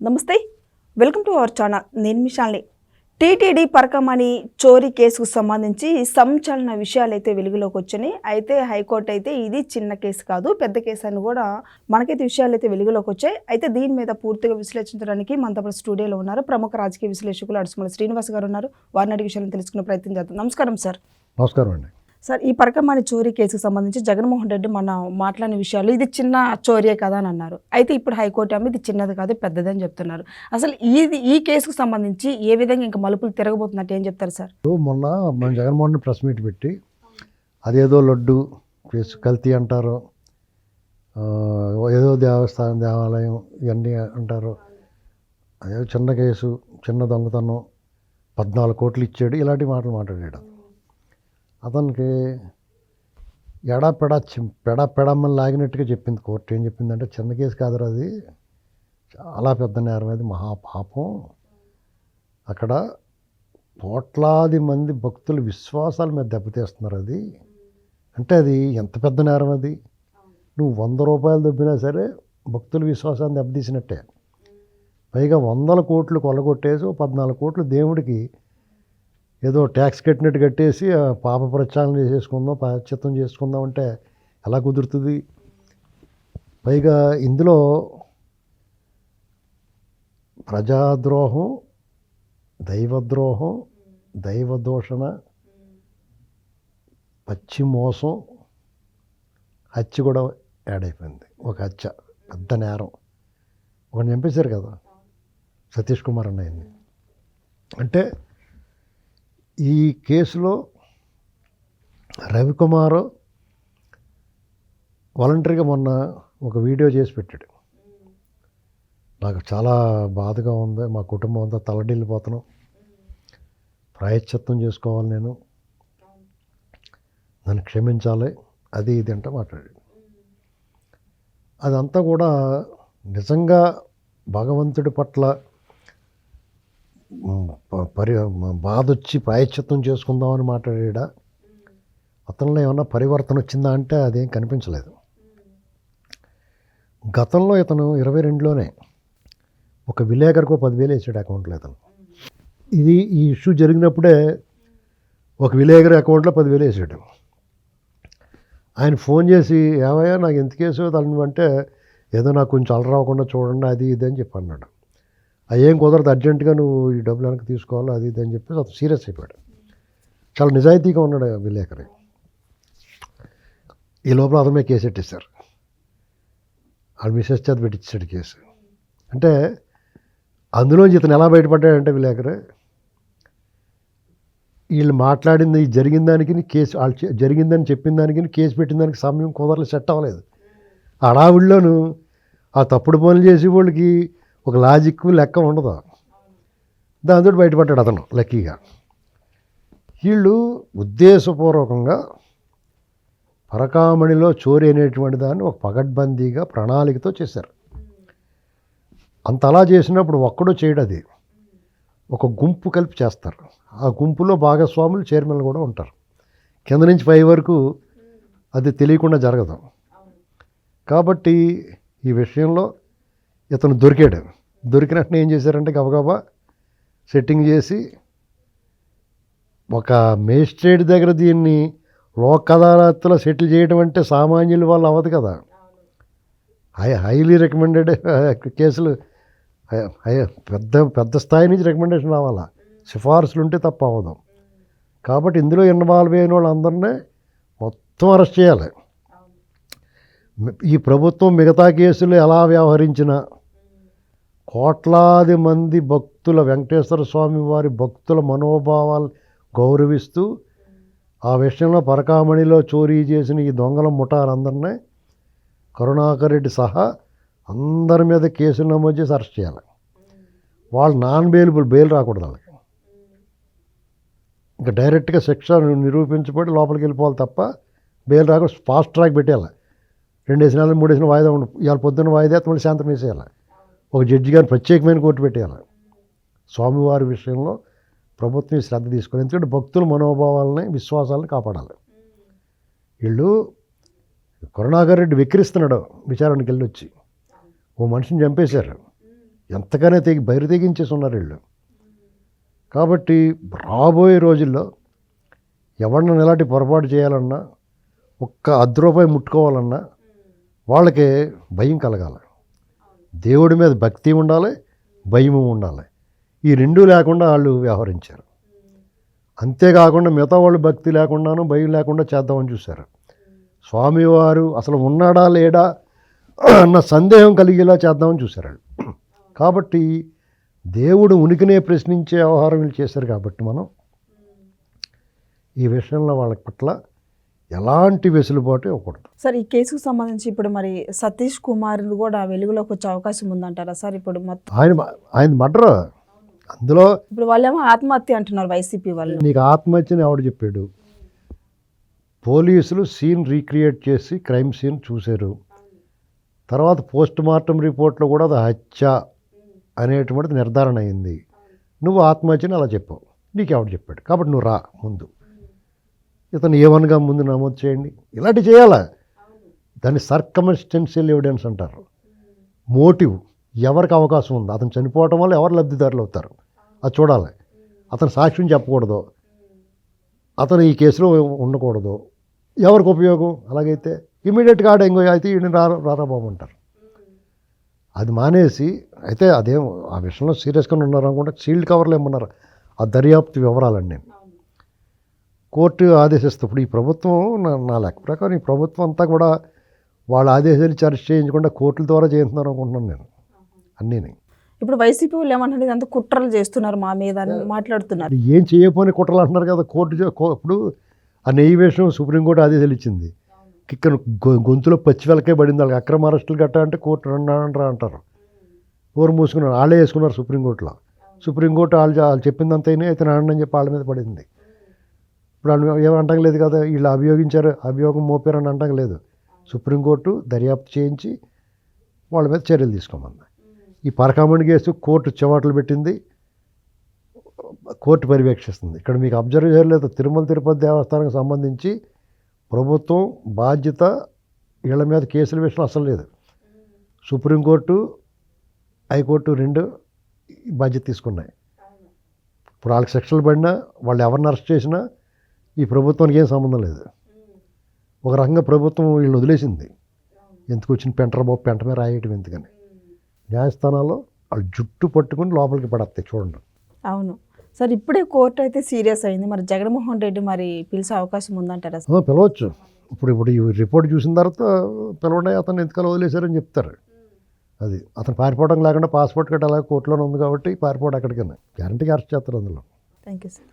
నమస్తే, welcome to our channel. నేను మిషాల్ని. TTD Parakamani చోరీ కేసుకు సంబంధించి సంచలన విషయాలు అయితే వెలుగులోకి వచ్చినాయి. అయితే హైకోర్టు అయితే ఇది చిన్న కేసు కాదు, పెద్ద కేసు అని కూడా మనకైతే విషయాలు అయితే వెలుగులోకి వచ్చాయి. అయితే దీని మీద పూర్తిగా విశ్లేషించడానికి మనతో పాటు స్టూడియోలో ఉన్నారు ప్రముఖ రాజకీయ విశ్లేషకులు అడుసుమల శ్రీనివాస్ గారు ఉన్నారు. వారిని అడిగి విషయాలను తెలుసుకునే ప్రయత్నం చేద్దాం. నమస్కారం సార్. నమస్కారం అండి. సార్, ఈ పరకమణి చోరీ కేసుకు సంబంధించి జగన్మోహన్ రెడ్డి మన మాట్లాడిన విషయాలు ఇది చిన్న చోరీయే కదా అని అన్నారు. అయితే ఇప్పుడు హైకోర్టు ఏమో ఇది చిన్నది కాదు పెద్దదని చెప్తున్నారు. అసలు ఈ కేసుకు సంబంధించి ఏ విధంగా ఇంకా మలుపులు తిరగబోతున్నట్టు ఏం చెప్తారు సార్? మొన్న మన జగన్మోహన్ ప్రెస్ మీట్ పెట్టి అదేదో లడ్డు కేసు కల్తీ అంటారు, ఏదో దేవాలయం ఇవన్నీ అంటారు, అదేదో చిన్న కేసు, చిన్న దొంగతనం, 14 కోట్లు ఇచ్చాడు, ఇలాంటి మాటలు మాట్లాడాడు. అతనికి పెడమని లాగినట్టుగా చెప్పింది కోర్టు. ఏం చెప్పిందంటే, చిన్న కేసు కాదురా, అది చాలా పెద్ద నేరం, అది మహాపాపం. అక్కడ కోట్లాది మంది భక్తుల విశ్వాసాల మీద దెబ్బతీస్తున్నారు. అది అంటే అది ఎంత పెద్ద నేరం అది. నువ్వు 100 రూపాయలు దొబ్బినా సరే భక్తుల విశ్వాసాన్ని దెబ్బతీసినట్టే. పైగా 100 కోట్లు కొల్లగొట్టేసి 14 కోట్లు దేవుడికి ఏదో ట్యాక్స్ కట్టినట్టు కట్టేసి పాప ప్రచారం చేసేసుకుందాం, ప్రాయశ్చిత్తం చేసుకుందాం అంటే ఎలా కుదురుతుంది? పైగా ఇందులో ప్రజాద్రోహం, దైవద్రోహం, దైవదూషణ, పచ్చి మోసం, హత్య కూడా యాడ్ అయిపోయింది. ఒక హత్య పెద్ద నేరం. ఒకటి చంపేశారు కదా సతీష్ కుమార్ అన్నయ్యని. అంటే ఈ కేసులో రవికుమార్ వాలంటరీగా మొన్న ఒక వీడియో చేసి పెట్టాడు. నాకు చాలా బాధగా ఉంది, మా కుటుంబం అంతా తల్లడిల్లిపోతున్నాం, ప్రాయశ్చిత్తం చేసుకోవాలి, నన్ను క్షమించాలి, అది ఇది అంటే మాట్లాడాడు. అదంతా కూడా నిజంగా భగవంతుడి పట్ల బాధ వచ్చి ప్రాయశ్చిత్తం చేసుకుందామని మాట్లాడా. అతనిలో ఏమన్నా పరివర్తన వచ్చిందా అంటే అదేం కనిపించలేదు. గతంలో ఇతను 22లోనే ఒక విలేకరుకు 10,000 వేసాడు అకౌంట్లో. ఇతను ఈ ఇష్యూ జరిగినప్పుడే ఒక విలేకరు అకౌంట్లో 10,000 వేసాడు. ఆయన ఫోన్ చేసి, ఏమయ్యా నాకు ఎంత కేసు తను అంటే, ఏదో నాకు కొంచెం అలరాకుండా చూడండి, అది ఇది అని చెప్పి అన్నాడు. ఏం కుదరదు, అర్జెంటుగా నువ్వు ఈ డబ్బులు వెనక్కి తీసుకోవాలి, అది ఇది అని చెప్పేసి అతను సీరియస్ అయిపోయాడు. చాలా నిజాయితీగా ఉన్నాడు విలేకరి. ఈ లోపల అతనే కేసు పెట్టేశారు. ఆ మిసెస్ చేత పెట్టించాడు కేసు. అంటే అందులోంచి ఇతను ఎలా బయటపడ్డాడంటే, విలేకరి వీళ్ళు మాట్లాడింది జరిగిన దానికి కేసు, వాళ్ళు జరిగిందని చెప్పిన దానికి కేసు పెట్టిన దానికి సమయం కుదరలు సెట్ అవ్వలేదు. హడావిడిలోను ఆ తప్పుడు పనులు చేసే వాళ్ళకి ఒక లాజిక్ లెక్క ఉండదు. దాంతో బయటపడ్డాడు అతను లక్కీగా. వీళ్ళు ఉద్దేశపూర్వకంగా పరకామణిలో చోరీ అనేటువంటి దాన్ని ఒక పగడ్బందీగా ప్రణాళికతో చేశారు. అంతలా చేసినప్పుడు ఒక్కడో చేయడు, అది ఒక గుంపు కలిపి చేస్తారు. ఆ గుంపులో భాగస్వాములు, చైర్మన్లు కూడా ఉంటారు. కింద నుంచి పై వరకు అది తెలియకుండా జరగదు. కాబట్టి ఈ విషయంలో ఇతను దొరికాడు. దొరికినట్టునే ఏం చేశారంటే, గబగబా సెట్టింగ్ చేసి ఒక మేజిస్ట్రేట్ దగ్గర దీన్ని లోక్ అదాలత్లో సెటిల్ చేయడం అంటే సామాన్యుల వల్ల అవ్వదు కదా. హైలీ రికమెండెడ్ కేసులు, పెద్ద స్థాయి నుంచి రికమెండేషన్ రావాలా, సిఫార్సులు ఉంటే తప్ప అవ్వదు. కాబట్టి ఇందులో ఇన్వాల్వ్ అయిన వాళ్ళందరినీ మొత్తం అరెస్ట్ చేయాలి. ఈ ప్రభుత్వం మిగతా కేసులు ఎలా వ్యవహరించినా కోట్లాది మంది భక్తుల, వెంకటేశ్వర స్వామి వారి భక్తుల మనోభావాలు గౌరవిస్తూ ఆ విషయంలో పరకామణిలో చోరీ చేసిన ఈ దొంగల ముఠాలందరినీ కరుణాకర్ రెడ్డి సహా అందరి మీద కేసులు నమోదు చేసి అరెస్ట్ చేయాలి. వాళ్ళు నాన్ బెయిలబుల్, బెయిల్ రాకూడదు వాళ్ళకి. ఇంకా డైరెక్ట్గా శిక్ష నిరూపించబడి లోపలికి వెళ్ళిపోవాలి తప్ప బెయిల్ రాకుండా ఫాస్ట్ ట్రాక్ పెట్టేయాలి. 2 నెలలు 3 నెలలు వాయిదా ఉండు, ఇవాళ పొద్దున్న వాయిదా మళ్ళీ సాయంత్రం వేసేయాలి. ఒక జడ్జి గారిని ప్రత్యేకమైన కోర్టు పెట్టేయాలి. స్వామివారి విషయంలో ప్రభుత్వం శ్రద్ధ తీసుకొని, ఎందుకంటే భక్తుల మనోభావాలని, విశ్వాసాలను కాపాడాలి. వీళ్ళు కరుణాకర్ రెడ్డి వెక్కిరిస్తున్నాడు విచారణకి వెళ్ళి వచ్చి, ఓ మనిషిని చంపేశారు, ఎంతగానే బయలు తెగించేసి ఉన్నారు వీళ్ళు. కాబట్టి రాబోయే రోజుల్లో ఎవరినైనా ఎలాంటి పొరపాటు చేయాలన్నా, ఒక్క రూపాయి ముట్టుకోవాలన్నా వాళ్ళకి భయం కలగాలి. దేవుడి మీద భక్తి ఉండాలి, భయము ఉండాలి. ఈ రెండూ లేకుండా వాళ్ళు వ్యవహరించారు. అంతేకాకుండా మిగతా వాళ్ళు భక్తి లేకుండాను భయం లేకుండా చేద్దామని చూశారు. స్వామివారు అసలు ఉన్నాడా లేడా అన్న సందేహం కలిగేలా చేద్దామని చూశారు వాళ్ళు. కాబట్టి దేవుడు ఉనికినే ప్రశ్నించే వ్యవహారం వీళ్ళు చేశారు. కాబట్టి మనం ఈ విషయంలో వాళ్ళ పట్ల ఎలాంటి వెసులుబాటు ఇవ్వకూడదు. సార్, ఈ కేసుకు సంబంధించి ఇప్పుడు మరి సతీష్ కుమార్ కూడా వెలుగులోకి వచ్చే అవకాశం ఉందంటారా సార్? ఇప్పుడు మొత్తం ఆయన మర్డర్, అందులో ఇప్పుడు వాళ్ళేమో ఆత్మహత్య అంటున్నారు వైసీపీ వాళ్ళు. నీకు ఆత్మహత్యని ఎవడు చెప్పాడు? పోలీసులు సీన్ రీక్రియేట్ చేసి క్రైమ్ సీన్ చూశారు. తర్వాత పోస్ట్ మార్టం రిపోర్ట్లో కూడా అది హత్య అనేటువంటిది నిర్ధారణ అయింది. నువ్వు ఆత్మహత్యని అలా చెప్పావు, నీకు ఎవడు చెప్పాడు? కాబట్టి నువ్వు రా ముందు, ఇతను ఏమనగా ముందు నమోదు చేయండి. ఇలాంటివి చేయాలా? దాన్ని సర్కమ్స్టెన్షియల్ ఎవిడెన్స్ అంటారు. మోటివ్, ఎవరికి అవకాశం ఉంది, అతను చనిపోవటం వల్ల ఎవరు లబ్ధిదారులు అవుతారు అది చూడాలి. అతను సాక్ష్యం చెప్పకూడదు, అతను ఈ కేసులో ఉండకూడదు, ఎవరికి ఉపయోగం? అలాగైతే ఇమీడియట్గా ఇంకో అయితే ఈయన రారాబాబు. అది మానేసి అయితే అదేం ఆ విషయంలో సీరియస్గా ఉన్నారు అనుకుంటే సీల్డ్ కవర్లు ఏమన్నారు ఆ దర్యాప్తు వివరాలండి కోర్టు ఆదేశిస్తుంది. ఇప్పుడు ఈ ప్రభుత్వం నా లెక్క ప్రకారం ఈ ప్రభుత్వం అంతా కూడా వాళ్ళ ఆదేశాలు చర్చ చేయించకుండా కోర్టుల ద్వారా చేస్తున్నారు అనుకుంటున్నాను నేను అన్నీని. ఇప్పుడు వైసీపీ వాళ్ళు ఏమంటారు, ఇదంతా కుట్రలు చేస్తున్నారు మా మీద అని మాట్లాడుతున్నారు. ఏం చేయకపోయిన కుట్రలు అంటున్నారు కదా కోర్టు. ఇప్పుడు ఆ నెయ్యి విషయం సుప్రీంకోర్టు ఆదేశాలు ఇచ్చింది. ఇక్కడ గొంతులో పచ్చి వెలకే పడింది వాళ్ళకి. అక్రమ అరెస్టులు గట్టా అంటే కోర్టు రండి అంటారు. ఊరు మూసుకున్నారు, వాళ్ళే వేసుకున్నారు సుప్రీంకోర్టులో. సుప్రీంకోర్టు వాళ్ళు చెప్పిందంత అయినా అయితే అని చెప్పి వాళ్ళ మీద పడింది. ఇప్పుడు వాళ్ళు ఏమంటాం లేదు కదా, వీళ్ళు అభియోగించారు, అభియోగం మోపారు అని అంటాం లేదు. సుప్రీంకోర్టు దర్యాప్తు చేయించి వాళ్ళ మీద చర్యలు తీసుకోమంది. ఈ పరకామణి కేసు కోర్టు చెవాట్లు పెట్టింది, కోర్టు పర్యవేక్షిస్తుంది. ఇక్కడ మీకు అబ్జర్వ్ చేయలేదు, తిరుమల తిరుపతి దేవస్థానానికి సంబంధించి ప్రభుత్వం బాధ్యత వీళ్ళ మీద కేసుల విషయంలో అసలు లేదు. సుప్రీంకోర్టు, హైకోర్టు రెండు బాధ్యత తీసుకున్నాయి. ఇప్పుడు వాళ్ళకి శిక్షలు పడినా వాళ్ళు ఎవరిని అరెస్ట్ చేసినా ఈ ప్రభుత్వానికి ఏం సంబంధం లేదు. ఒక రకంగా ప్రభుత్వం వీళ్ళని వదిలేసింది. ఎందుకు వచ్చిన పెంట మీద రాయటం ఎందుకని. న్యాయస్థానాల్లో వాళ్ళు జుట్టు పట్టుకుని లోపలికి పడతాయి చూడండి. అవును సార్, ఇప్పుడే కోర్టు అయితే సీరియస్ అయింది. మరి జగన్మోహన్ రెడ్డి మరి పిలిచే అవకాశం ఉందంటారా? పిలవచ్చు. ఇప్పుడు ఈ రిపోర్ట్ చూసిన తర్వాత పిలవండి, అతను ఎంతకాలం వదిలేశారని చెప్తారు. అది అతను పారిపోవడం లేకుండా పాస్పోర్ట్ కట్టి అలాగే కోర్టులోనే ఉంది కాబట్టి పారిపోవడం ఎక్కడికైనా గ్యారంటీగా అరెస్ట్ చేస్తారు అందులో. Thank you sir.